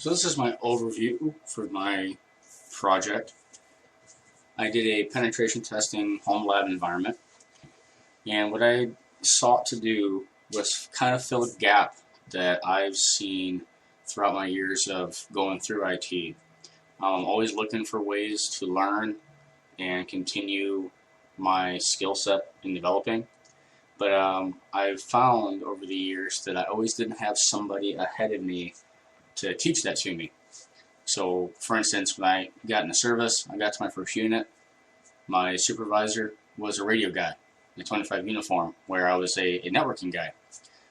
So this is my overview for my project. I did a penetration testing home lab environment, and what I sought to do was kind of fill a gap that I've seen throughout my years of going through IT. I'm always looking for ways to learn and continue my skill set in developing, but I've found over the years that I always didn't have somebody ahead of me to teach that to me. So, for instance, when I got into service, I got to my first unit, my supervisor was a radio guy in a 25 uniform, where I was a networking guy.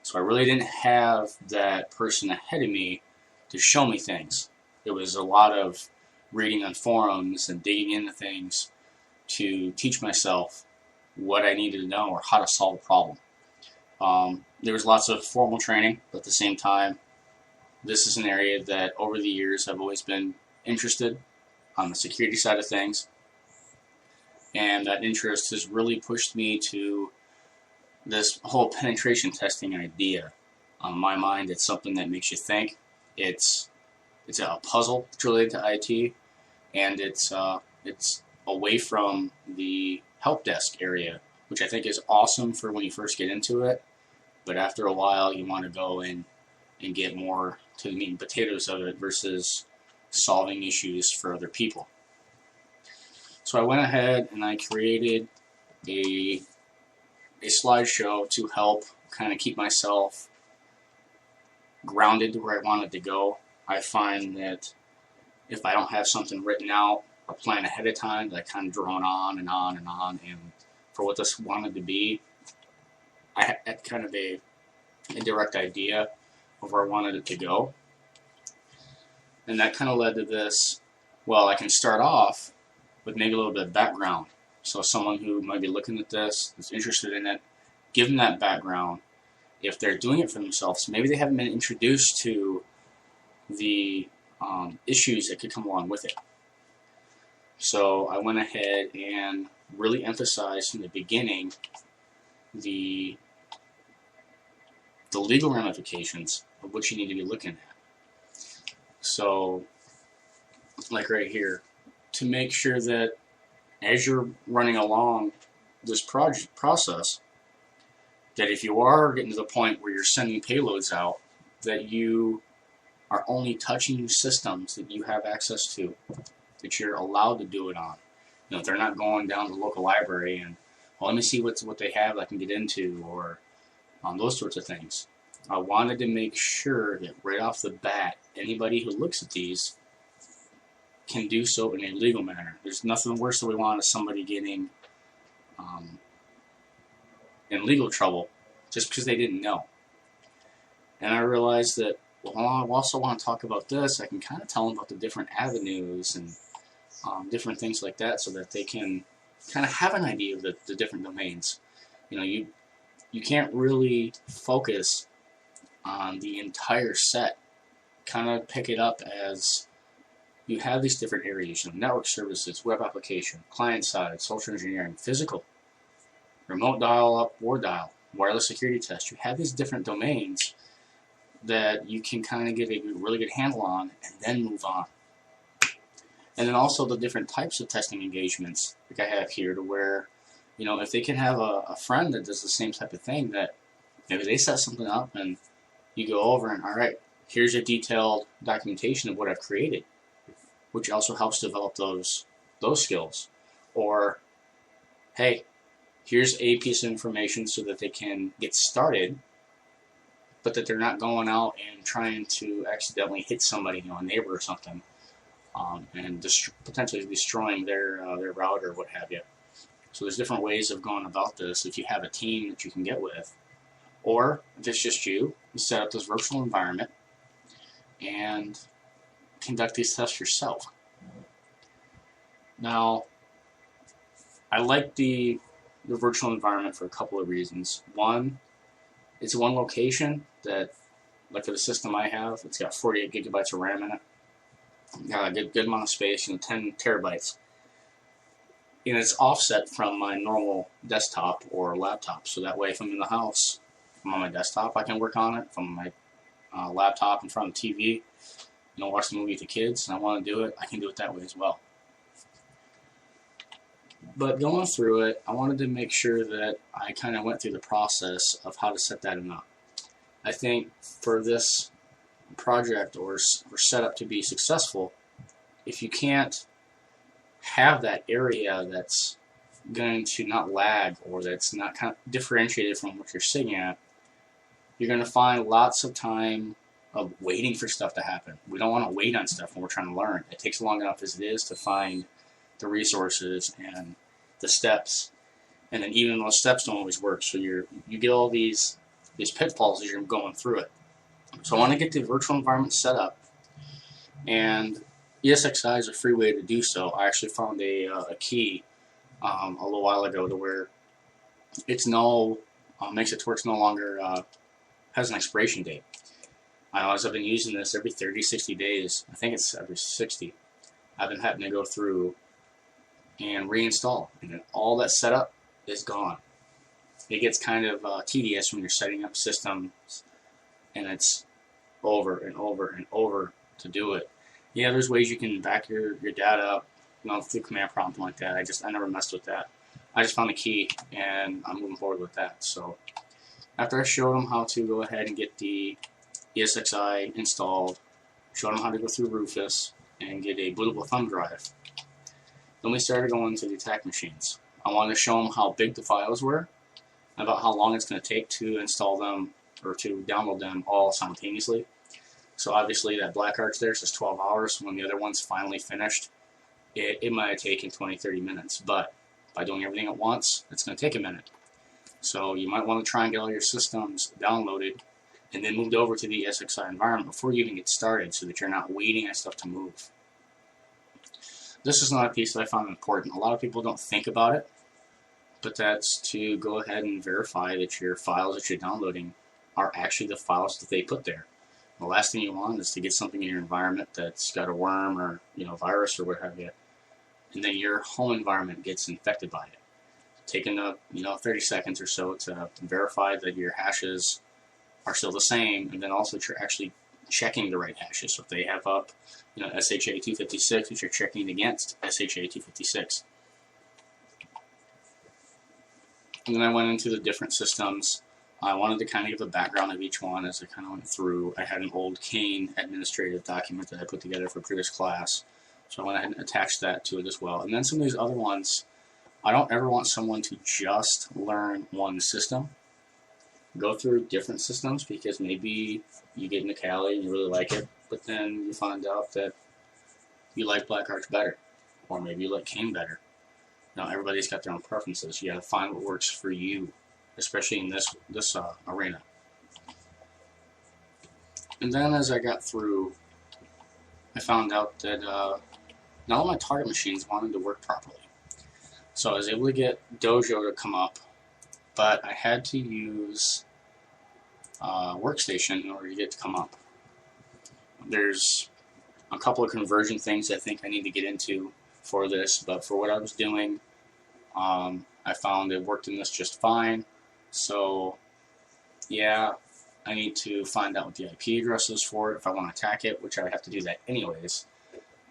So I really didn't have that person ahead of me to show me things. It was a lot of reading on forums and digging into things to teach myself what I needed to know or how to solve a problem. There was lots of formal training, but at the same time, this is an area that over the years I've always been interested on the security side of things, and that interest has really pushed me to this whole penetration testing idea. On my mind, it's something that makes you think. It's a puzzle that's related to IT, and it's away from the help desk area, which I think is awesome for when you first get into it, but after a while you want to go in and get more to the meat and potatoes of it versus solving issues for other people. So I went ahead and I created a slideshow to help kind of keep myself grounded to where I wanted to go. I find that if I don't have something written out or planned ahead of time, that I kind of drone on and on and on, and for what this wanted to be, I had kind of a direct idea of where I wanted it to go. And that kind of led to this, well, I can start off with maybe a little bit of background. So someone who might be looking at this, is interested in it, give them that background. If they're doing it for themselves, maybe they haven't been introduced to the issues that could come along with it. So I went ahead and really emphasized from the beginning the legal ramifications of what you need to be looking at. So, like right here, to make sure that as you're running along this process, that if you are getting to the point where you're sending payloads out, that you are only touching systems that you have access to, that you're allowed to do it on. You know, if they're not going down to the local library and, well, let me see what they have I can get into, or those sorts of things. I wanted to make sure that right off the bat, anybody who looks at these can do so in a legal manner. There's nothing worse than we want is somebody getting in legal trouble just because they didn't know. And I realized that, well, I also want to talk about this. I can kind of tell them about the different avenues and different things like that, so that they can kind of have an idea of the different domains. You know, you can't really focus on the entire set. Kind of pick it up as you have these different areas, you know, network services, web application, client side, social engineering, physical, remote dial-up, war dial, wireless security test. You have these different domains that you can kind of get a really good handle on and then move on. And then also the different types of testing engagements like I have here, to where, you know, if they can have a friend that does the same type of thing, that maybe they set something up and you go over and, all right, here's a detailed documentation of what I've created, which also helps develop those skills. Or, hey, here's a piece of information so that they can get started, but that they're not going out and trying to accidentally hit somebody, you know, a neighbor or something, and potentially destroying their router or what have you. So there's different ways of going about this if you have a team that you can get with. Or if it's just you set up this virtual environment and conduct these tests yourself. Now, I like the virtual environment for a couple of reasons. One, it's one location that, like for the system I have, it's got 48 gigabytes of RAM in it. Got a good amount of space, 10 terabytes. And it's offset from my normal desktop or laptop, so that way if I'm in the house, if I'm on my desktop, I can work on it. If I'm on my laptop in front of the TV, watch the movie with the kids and I want to do it, I can do it that way as well. But going through it, I wanted to make sure that I kind of went through the process of how to set that up. I think for this project or setup to be successful, if you can't have that area that's going to not lag or that's not kind of differentiated from what you're sitting at, you're going to find lots of time of waiting for stuff to happen. We don't want to wait on stuff when we're trying to learn. It takes long enough as it is to find the resources and the steps, and then even those steps don't always work. So you get all these pitfalls as you're going through it. So I want to get the virtual environment set up, and ESXi is a free way to do so. I actually found a key a little while ago to where it's makes it to where it's no longer has an expiration date. As I've been using this every 30, 60 days, I think it's every 60, I've been having to go through and reinstall, and then all that setup is gone. It gets kind of tedious when you're setting up systems and it's over and over and over to do it. Yeah, there's ways you can back your data up, through command prompt like that. I never messed with that. I just found the key and I'm moving forward with that. So after I showed them how to go ahead and get the ESXi installed, showed them how to go through Rufus and get a bootable thumb drive, then we started going to the attack machines. I wanted to show them how big the files were, about how long it's going to take to install them or to download them all simultaneously. So obviously that black arch there says 12 hours. When the other one's finally finished, it might have taken 20-30 minutes, but by doing everything at once, it's going to take a minute. So you might want to try and get all your systems downloaded and then moved over to the ESXi environment before you even get started, so that you're not waiting on stuff to move. This is not a piece that I found important. A lot of people don't think about it, but that's to go ahead and verify that your files that you're downloading are actually the files that they put there. The last thing you want is to get something in your environment that's got a worm or virus or what have you, and then your home environment gets infected by it. Taking 30 seconds or so to verify that your hashes are still the same, and then also that you're actually checking the right hashes. So if they have up SHA-256, which you're checking against SHA-256. And then I went into the different systems. I wanted to kind of give a background of each one as I kind of went through. I had an old Kane administrative document that I put together for a previous class, so I went ahead and attached that to it as well. And then some of these other ones, I don't ever want someone to just learn one system. Go through different systems, because maybe you get into Kali and you really like it, but then you find out that you like Black Arch better, or maybe you like Kane better. Now everybody's got their own preferences. You got to find what works for you, especially in this arena. And then as I got through, I found out that not all my target machines wanted to work properly. So I was able to get Dojo to come up, but I had to use Workstation in order to get it to come up. There's a couple of conversion things I think I need to get into for this, but for what I was doing, I found it worked in this just fine. So yeah, I need to find out what the IP address is for it if I want to attack it, which I would have to do that anyways.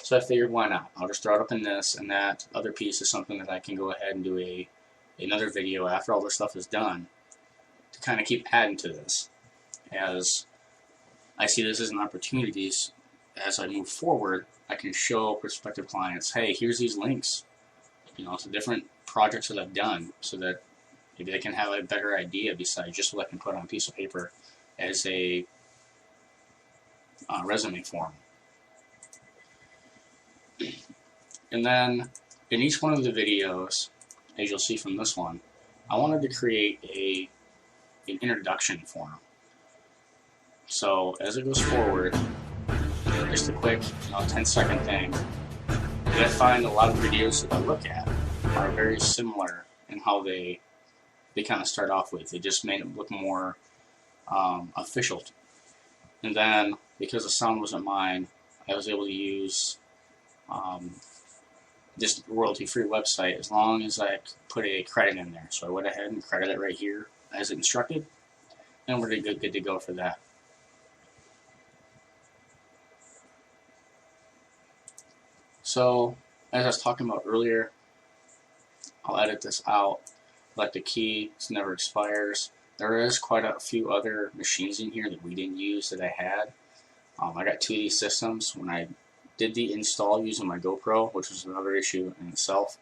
So I figured, why not? I'll just throw it up in this, and that other piece is something that I can go ahead and do another video after all this stuff is done to kind of keep adding to this, as I see this as an opportunity. As I move forward, I can show prospective clients, hey, here's these links, to different projects that I've done, so that maybe they can have a better idea besides just what I can put on a piece of paper as a resume form. And then in each one of the videos, as you'll see from this one, I wanted to create an introduction for them. So as it goes forward, just a quick 10-second thing, I find a lot of videos that I look at are very similar in how they kind of start off with. They just made it look more official. And then, because the sound wasn't mine, I was able to use this royalty-free website as long as I put a credit in there. So I went ahead and credited it right here as instructed, and we're good to go for that. So, as I was talking about earlier, I'll edit this out. Like the key, it never expires. There is quite a few other machines in here that we didn't use that I had. I got 2 of these systems. When I did the install using my GoPro, which was another issue in itself,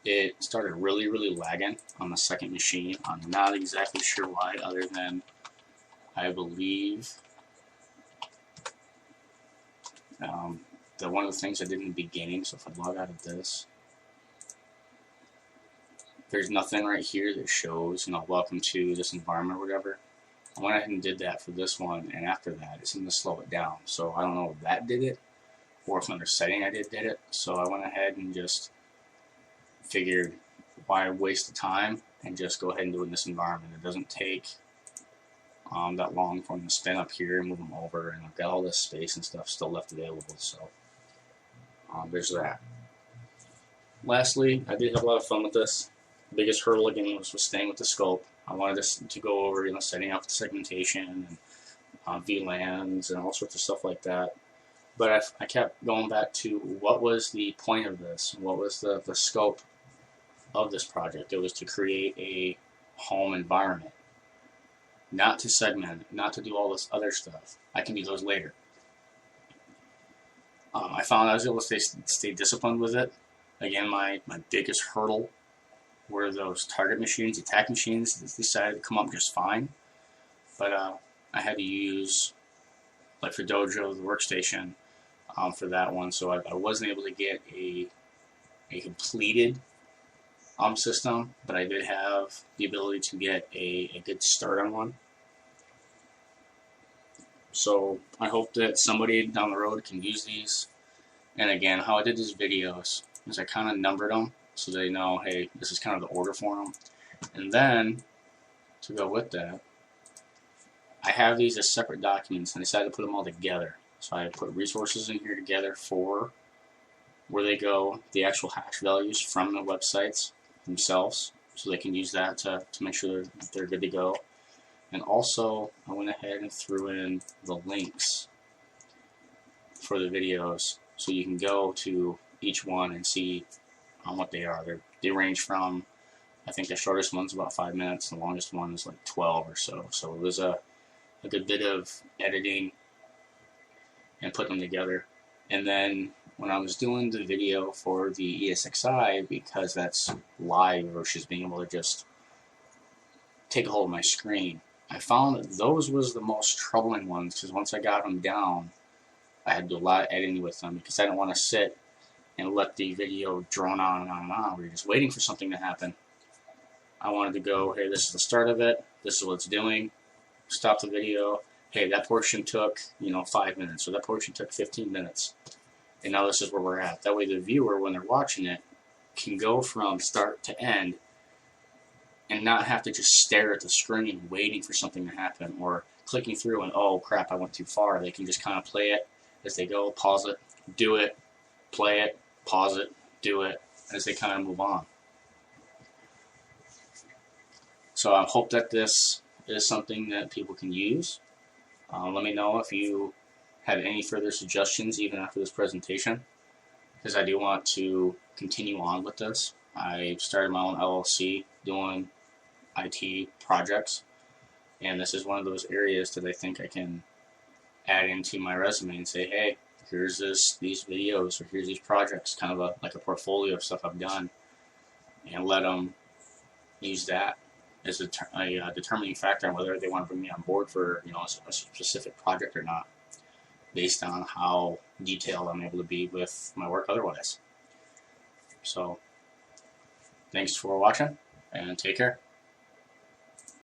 it started really lagging on the second machine. I'm not exactly sure why, other than I believe that one of the things I did in the beginning, so if I log out of this, there's nothing right here that shows, welcome to this environment or whatever. I went ahead and did that for this one, and after that, it seemed to slow it down. So I don't know if that did it, or if another setting I did it. So I went ahead and just figured, why waste the time and just go ahead and do it in this environment. It doesn't take that long for them to spin up here and move them over, and I've got all this space and stuff still left available. So there's that. Lastly, I did have a lot of fun with this. The biggest hurdle again was staying with the scope. I wanted us to go over, setting up the segmentation and VLANs and all sorts of stuff like that. But I kept going back to what was the point of this? What was the scope of this project? It was to create a home environment, not to segment, not to do all this other stuff. I can do those later. I found I was able to stay disciplined with it. Again, my biggest hurdle were those target machines, attack machines. That decided to come up just fine. But I had to use, like for Dojo, the workstation for that one. So I wasn't able to get a completed system, but I did have the ability to get a good start on one. So I hope that somebody down the road can use these. And again, how I did these videos is I kind of numbered them so they know, hey, this is kind of the order for them. And then, to go with that, I have these as separate documents, and I decided to put them all together. So I put resources in here together for where they go, the actual hash values from the websites themselves, so they can use that to make sure they're good to go. And also, I went ahead and threw in the links for the videos, so you can go to each one and see what they are. They range from, I think the shortest one's about 5 minutes, the longest one is like 12 or so. So it was a good bit of editing and putting them together. And then when I was doing the video for the ESXi, because that's live versus being able to just take a hold of my screen, I found that those was the most troubling ones, because once I got them down, I had to do a lot of editing with them, because I didn't want to sit and let the video drone on and on and on, where you're just waiting for something to happen. I wanted to go, hey, this is the start of it, this is what it's doing, stop the video, hey, that portion took 5 minutes, or that portion took 15 minutes, and now this is where we're at. That way the viewer, when they're watching it, can go from start to end and not have to just stare at the screen waiting for something to happen, or clicking through and, oh crap, I went too far. They can just kind of play it as they go, pause it, do it, play it, pause it, do it, as they kind of move on. So I hope that this is something that people can use. Let me know if you have any further suggestions even after this presentation, because I do want to continue on with this. I started my own LLC doing IT projects, and this is one of those areas that I think I can add into my resume and say, hey, here's these videos, or here's these projects, kind of like a portfolio of stuff I've done, and let them use that as a determining factor on whether they want to bring me on board for a specific project or not, based on how detailed I'm able to be with my work otherwise. So thanks for watching, and take care.